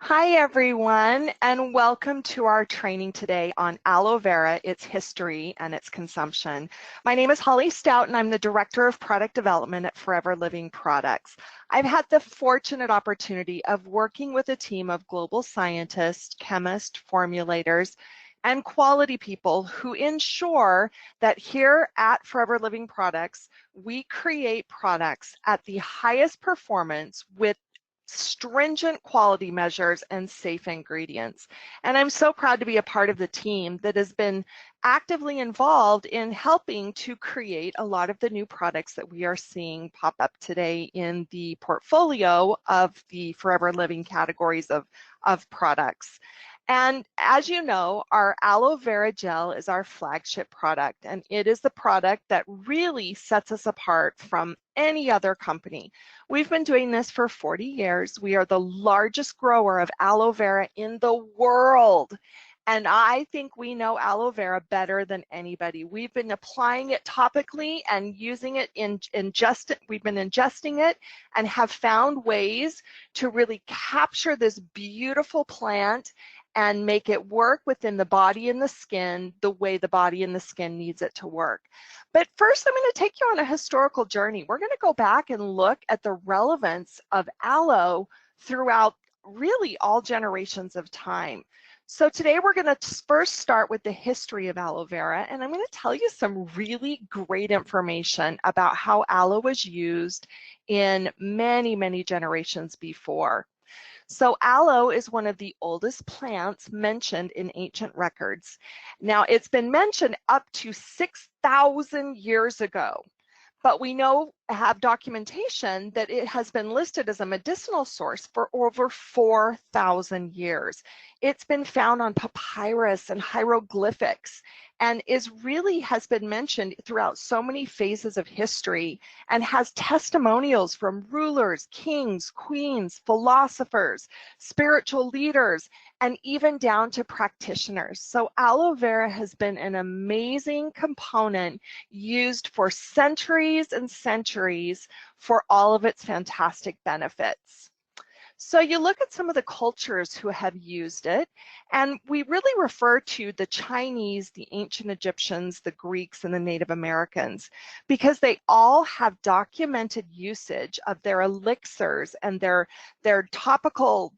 Hi everyone, and welcome to our training today on aloe vera, its history and its consumption. My name is Holly Stout and I'm the Director of Product Development at Forever Living Products. I've had the fortunate opportunity of working with a team of global scientists, chemists, formulators, and quality people who ensure that here at Forever Living Products, we create products at the highest performance with stringent quality measures and safe ingredients. And I'm so proud to be a part of the team that has been actively involved in helping to create a lot of the new products that we are seeing pop up today in the portfolio of the Forever Living categories of products. And as you know, our aloe vera gel is our flagship product, and it is the product that really sets us apart from any other company. We've been doing this for 40 years. We are the largest grower of aloe vera in the world. And I think we know aloe vera better than anybody. We've been applying it topically and using it we've been ingesting it and have found ways to really capture this beautiful plant and make it work within the body and the skin the way the body and the skin needs it to work. But first, I'm going to take you on a historical journey. We're going to go back and look at the relevance of aloe throughout really all generations of time. So today we're going to first start with the history of aloe vera, and I'm going to tell you some really great information about how aloe was used in many, many generations before. So aloe is one of the oldest plants mentioned in ancient records. Now, it's been mentioned up to 6,000 years ago, but we have documentation that it has been listed as a medicinal source for over 4,000 years. It's been found on papyrus and hieroglyphics and has been mentioned throughout so many phases of history and has testimonials from rulers, kings, queens, philosophers, spiritual leaders, and even down to practitioners. So aloe vera has been an amazing component used for centuries and centuries for all of its fantastic benefits. So you look at some of the cultures who have used it, and we really refer to the Chinese, the ancient Egyptians, the Greeks, and the Native Americans, because they all have documented usage of their elixirs and their topical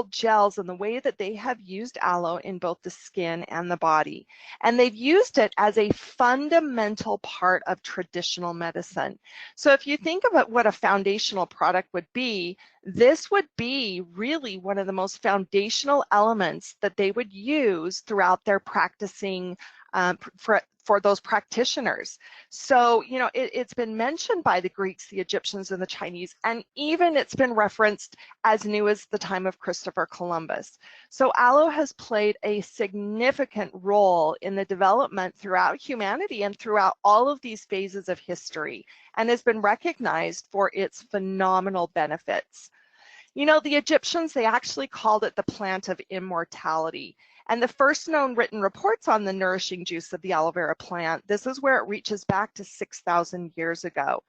gels and the way that they have used aloe in both the skin and the body. And they've used it as a fundamental part of traditional medicine. So if you think about what a foundational product would be, this would be really one of the most foundational elements that they would use throughout their practicing for those practitioners. So, you know, it's been mentioned by the Greeks, the Egyptians, and the Chinese, and even it's been referenced as new as the time of Christopher Columbus. So aloe has played a significant role in the development throughout humanity and throughout all of these phases of history, and has been recognized for its phenomenal benefits. You know, the Egyptians, they actually called it the plant of immortality. And the first known written reports on the nourishing juice of the aloe vera plant, this is where it reaches back to 6,000 years ago.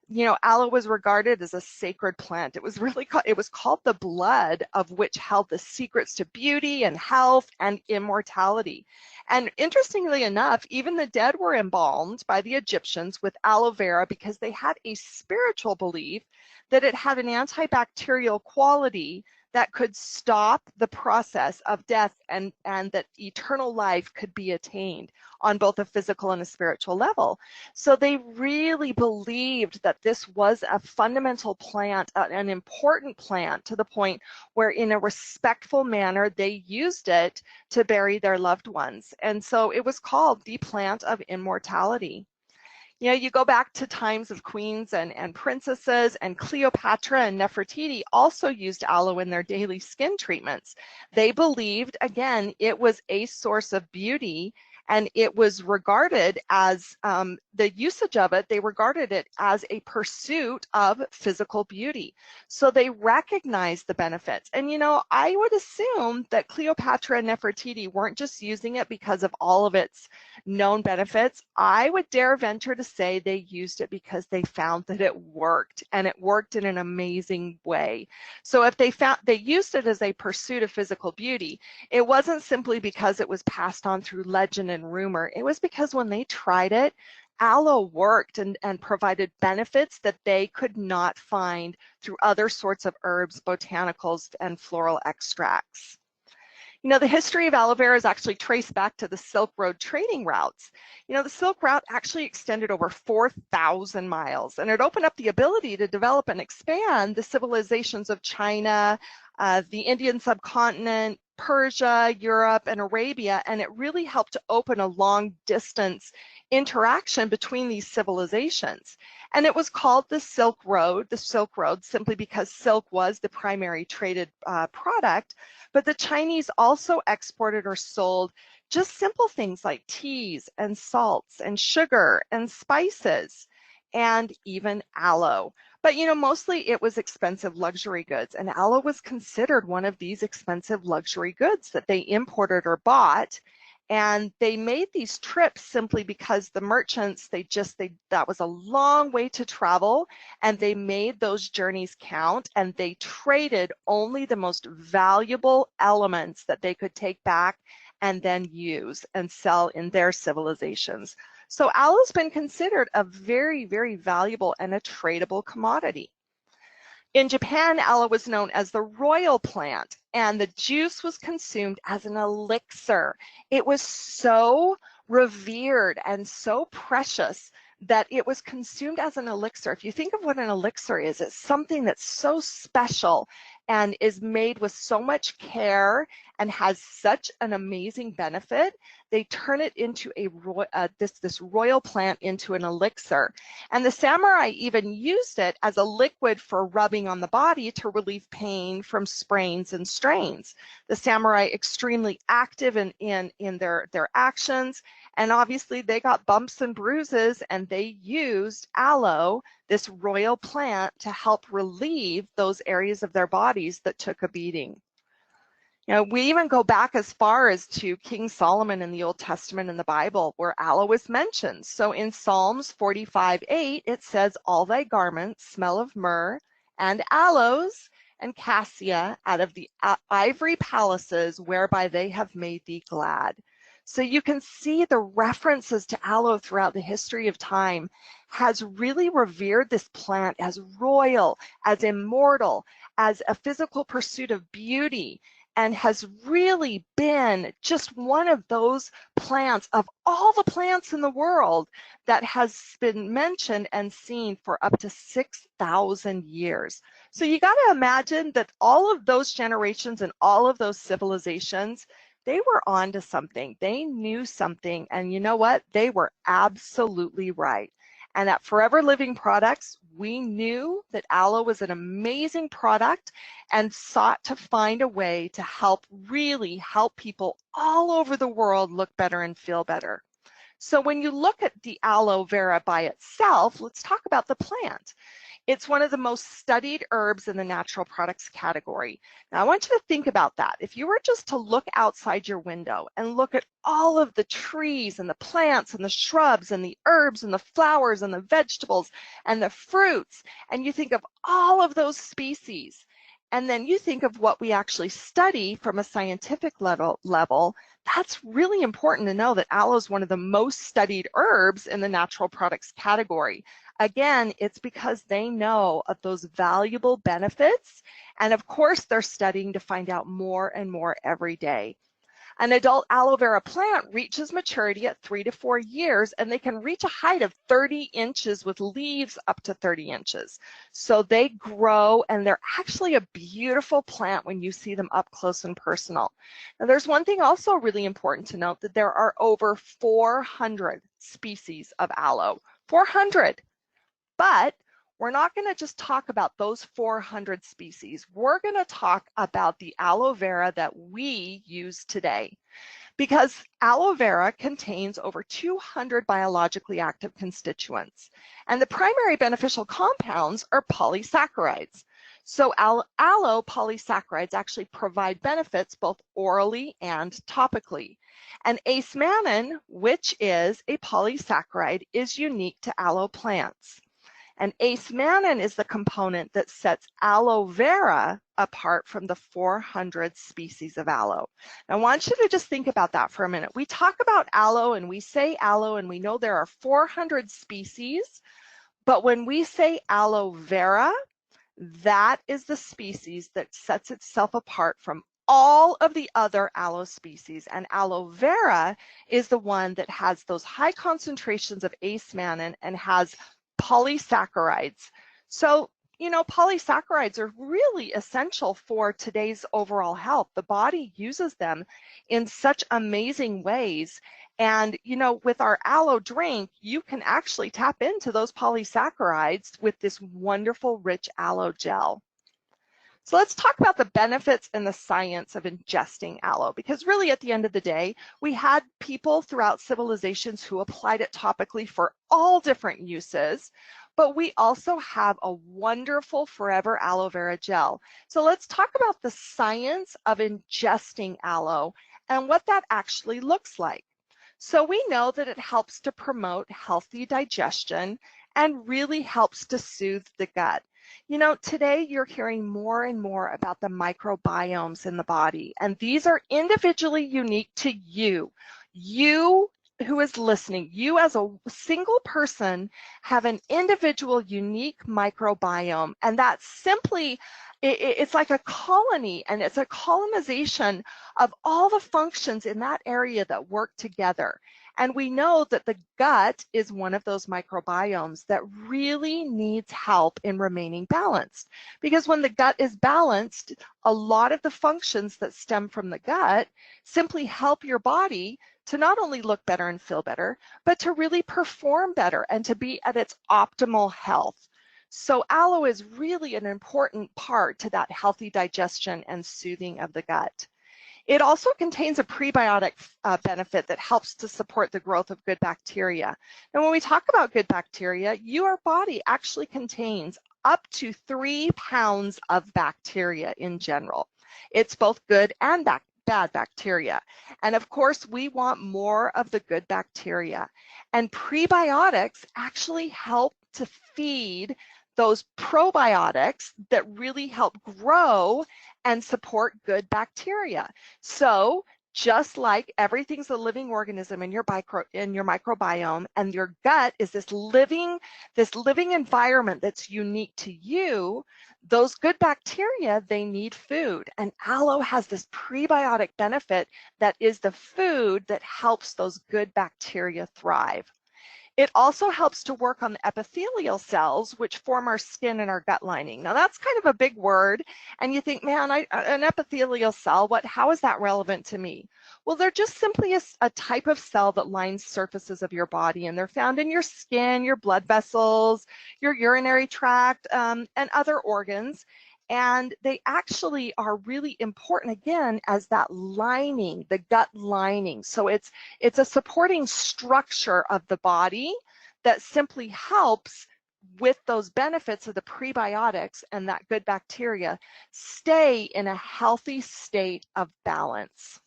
You know, aloe was regarded as a sacred plant. It was called the blood of which held the secrets to beauty and health and immortality. And interestingly enough, even the dead were embalmed by the Egyptians with aloe vera because they had a spiritual belief that it had an antibacterial quality that could stop the process of death and that eternal life could be attained on both a physical and a spiritual level. So they really believed that this was a fundamental plant, an important plant, to the point where in a respectful manner they used it to bury their loved ones. And so it was called the plant of immortality. You know, you go back to times of queens and princesses, and Cleopatra and Nefertiti also used aloe in their daily skin treatments. They believed, again, it was a source of beauty And it was regarded as, the usage of it, they regarded it as a pursuit of physical beauty. So they recognized the benefits. And you know, I would assume that Cleopatra and Nefertiti weren't just using it because of all of its known benefits. I would dare venture to say they used it because they found that it worked, and it worked in an amazing way. So if they used it as a pursuit of physical beauty, it wasn't simply because it was passed on through legend and rumor. It was because when they tried it, aloe worked and provided benefits that they could not find through other sorts of herbs, botanicals, and floral extracts. You know, the history of aloe vera is actually traced back to the Silk Road trading routes. You know, the Silk Route actually extended over 4,000 miles, and it opened up the ability to develop and expand the civilizations of China, the Indian subcontinent, Persia, Europe, and Arabia, and it really helped to open a long distance interaction between these civilizations. And it was called the Silk Road simply because silk was the primary traded product. But the Chinese also exported or sold just simple things like teas and salts and sugar and spices and even aloe. But you know, mostly it was expensive luxury goods, and aloe was considered one of these expensive luxury goods that they imported or bought. And they made these trips simply because the merchants, that was a long way to travel, and they made those journeys count, and they traded only the most valuable elements that they could take back and then use and sell in their civilizations. So aloe's been considered a very, very valuable and a tradable commodity. In Japan, aloe was known as the royal plant, and the juice was consumed as an elixir. It was so revered and so precious that it was consumed as an elixir. If you think of what an elixir is, it's something that's so special and is made with so much care and has such an amazing benefit. They turn it into this royal plant into an elixir. And the samurai even used it as a liquid for rubbing on the body to relieve pain from sprains and strains. The samurai extremely active in their actions, and obviously they got bumps and bruises, and they used aloe, this royal plant, to help relieve those areas of their bodies that took a beating. You know, we even go back as far as to King Solomon in the Old Testament in the Bible, where aloe is mentioned. So in Psalms 45:8, it says, "All thy garments smell of myrrh and aloes and cassia out of the ivory palaces whereby they have made thee glad." So you can see the references to aloe throughout the history of time has really revered this plant as royal, as immortal, as a physical pursuit of beauty, and has really been just one of those plants of all the plants in the world that has been mentioned and seen for up to 6,000 years. So you got to imagine that all of those generations and all of those civilizations, they were onto something. They knew something, and you know what? They were absolutely right. And at Forever Living Products, we knew that aloe was an amazing product and sought to find a way to really help people all over the world look better and feel better. So when you look at the aloe vera by itself, let's talk about the plant. It's one of the most studied herbs in the natural products category. Now, I want you to think about that. If you were just to look outside your window and look at all of the trees and the plants and the shrubs and the herbs and the flowers and the vegetables and the fruits, and you think of all of those species, and then you think of what we actually study from a scientific level, that's really important to know that aloe is one of the most studied herbs in the natural products category. Again, it's because they know of those valuable benefits, and of course they're studying to find out more and more every day. An adult aloe vera plant reaches maturity at 3 to 4 years, and they can reach a height of 30 inches with leaves up to 30 inches. So they grow, and they're actually a beautiful plant when you see them up close and personal. Now, there's one thing also really important to note, that there are over 400 species of aloe. 400. But we're not going to just talk about those 400 species. We're going to talk about the aloe vera that we use today. because aloe vera contains over 200 biologically active constituents, and the primary beneficial compounds are polysaccharides. So aloe polysaccharides actually provide benefits both orally and topically. And ace-mannan, which is a polysaccharide, is unique to aloe plants. And ace-mannan is the component that sets aloe vera apart from the 400 species of aloe. Now, I want you to just think about that for a minute. We talk about aloe and we say aloe and we know there are 400 species, but when we say aloe vera, that is the species that sets itself apart from all of the other aloe species, and aloe vera is the one that has those high concentrations of ace-mannan and has polysaccharides. So, you know, polysaccharides are really essential for today's overall health. The body uses them in such amazing ways. And, you know, with our aloe drink, you can actually tap into those polysaccharides with this wonderful rich aloe gel. So let's talk about the benefits and the science of ingesting aloe, because really at the end of the day, we had people throughout civilizations who applied it topically for all different uses, but we also have a wonderful forever aloe vera gel. So let's talk about the science of ingesting aloe and what that actually looks like. So we know that it helps to promote healthy digestion and really helps to soothe the gut. You know, today you're hearing more and more about the microbiomes in the body, and these are individually unique to you. You who is listening, you as a single person have an individual unique microbiome, and that's simply, it's like a colony, and it's a colonization of all the functions in that area that work together. And we know that the gut is one of those microbiomes that really needs help in remaining balanced. Because when the gut is balanced, a lot of the functions that stem from the gut simply help your body to not only look better and feel better, but to really perform better and to be at its optimal health. So aloe is really an important part to that healthy digestion and soothing of the gut. It also contains a prebiotic benefit that helps to support the growth of good bacteria. Now, when we talk about good bacteria, your body actually contains up to 3 pounds of bacteria in general. It's both good and bad bacteria. And of course, we want more of the good bacteria. And prebiotics actually help to feed those probiotics that really help grow and support good bacteria. So just like everything's a living organism in your microbiome, and your gut is this living environment that's unique to you, those good bacteria, they need food. And aloe has this prebiotic benefit that is the food that helps those good bacteria thrive. It also helps to work on the epithelial cells, which form our skin and our gut lining. Now, that's kind of a big word, and you think, man, an epithelial cell, how is that relevant to me? Well, they're just simply a type of cell that lines surfaces of your body, and they're found in your skin, your blood vessels, your urinary tract, and other organs. And they actually are really important, again, as that lining, the gut lining. So it's a supporting structure of the body that simply helps with those benefits of the prebiotics and that good bacteria stay in a healthy state of balance.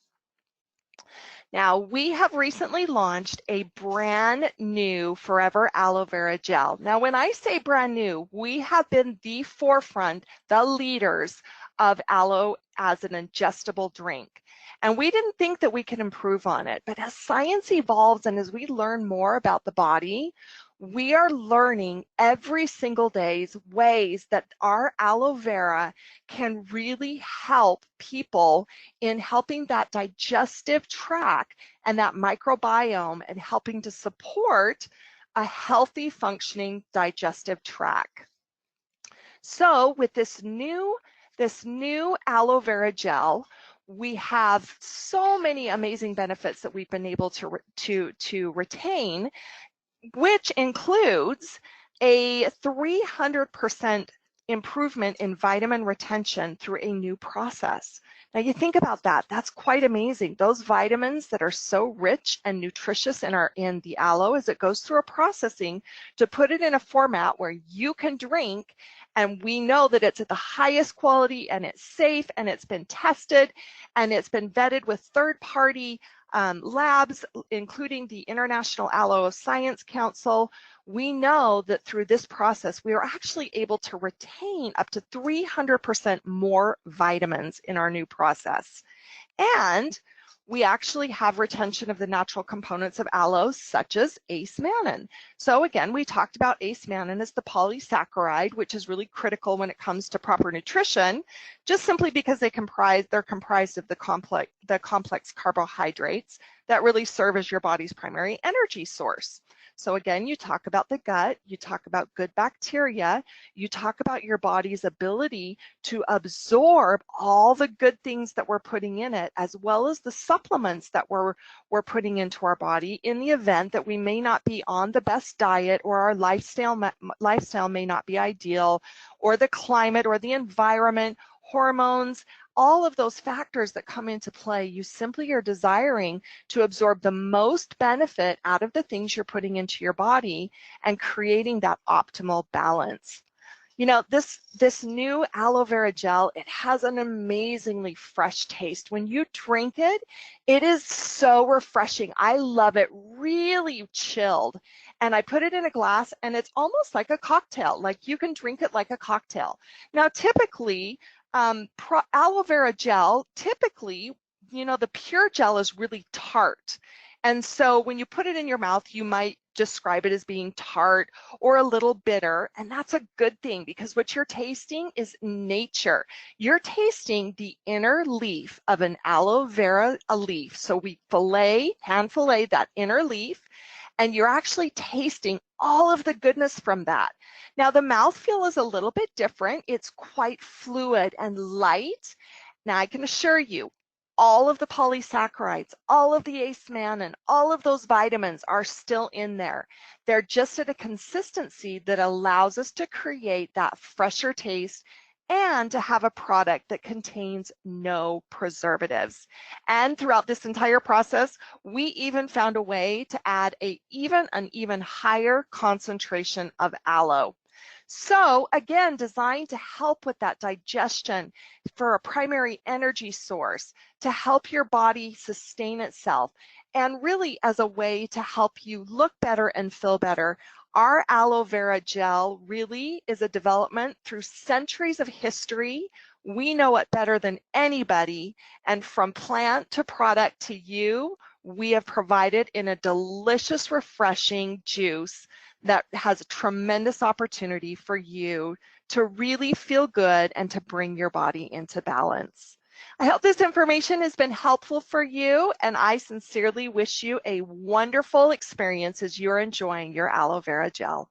Now, we have recently launched a brand new Forever Aloe Vera Gel. Now, when I say brand new, we have been the forefront, the leaders of aloe as an ingestible drink. And we didn't think that we could improve on it. But as science evolves and as we learn more about the body, we are learning every single day ways that our aloe vera can really help people in helping that digestive tract and that microbiome and helping to support a healthy functioning digestive tract. So with this new aloe vera gel, we have so many amazing benefits that we've been able to retain, which includes a 300% improvement in vitamin retention through a new process. Now you think about that, that's quite amazing. Those vitamins that are so rich and nutritious in the aloe, as it goes through a processing to put it in a format where you can drink, and we know that it's at the highest quality and it's safe and it's been tested and it's been vetted with third-party labs, including the International Aloe Science Council. We know that through this process, we are actually able to retain up to 300% more vitamins in our new process. And we actually have retention of the natural components of aloe, such as ace-mannan. So again, we talked about ace-mannan as the polysaccharide, which is really critical when it comes to proper nutrition, just simply because they're comprised of the complex carbohydrates that really serve as your body's primary energy source. So again, you talk about the gut, you talk about good bacteria, you talk about your body's ability to absorb all the good things that we're putting in it, as well as the supplements that we're putting into our body in the event that we may not be on the best diet, or our lifestyle may not be ideal, or the climate or the environment, hormones, all of those factors that come into play. You simply are desiring to absorb the most benefit out of the things you're putting into your body and creating that optimal balance. You know, this new aloe vera gel, it has an amazingly fresh taste. When you drink it, it is so refreshing. I love it, really chilled. And I put it in a glass and it's almost like a cocktail. Like you can drink it like a cocktail. Now, typically, aloe vera gel, typically, you know, the pure gel is really tart. And so when you put it in your mouth, you might describe it as being tart or a little bitter. And that's a good thing, because what you're tasting is nature. You're tasting the inner leaf of an aloe vera leaf. So we hand fillet that inner leaf, and you're actually tasting all of the goodness from that. Now the mouthfeel is a little bit different. It's quite fluid and light. Now I can assure you, all of the polysaccharides, all of the ace-mannan, all of those vitamins are still in there. They're just at a consistency that allows us to create that fresher taste and to have a product that contains no preservatives. And throughout this entire process, we even found a way to add an even higher concentration of aloe. So again, designed to help with that digestion, for a primary energy source, to help your body sustain itself, and really as a way to help you look better and feel better. Our aloe vera gel really is a development through centuries of history. We know it better than anybody, and from plant to product to you, we have provided in a delicious, refreshing juice that has a tremendous opportunity for you to really feel good and to bring your body into balance. I hope this information has been helpful for you, and I sincerely wish you a wonderful experience as you're enjoying your aloe vera gel.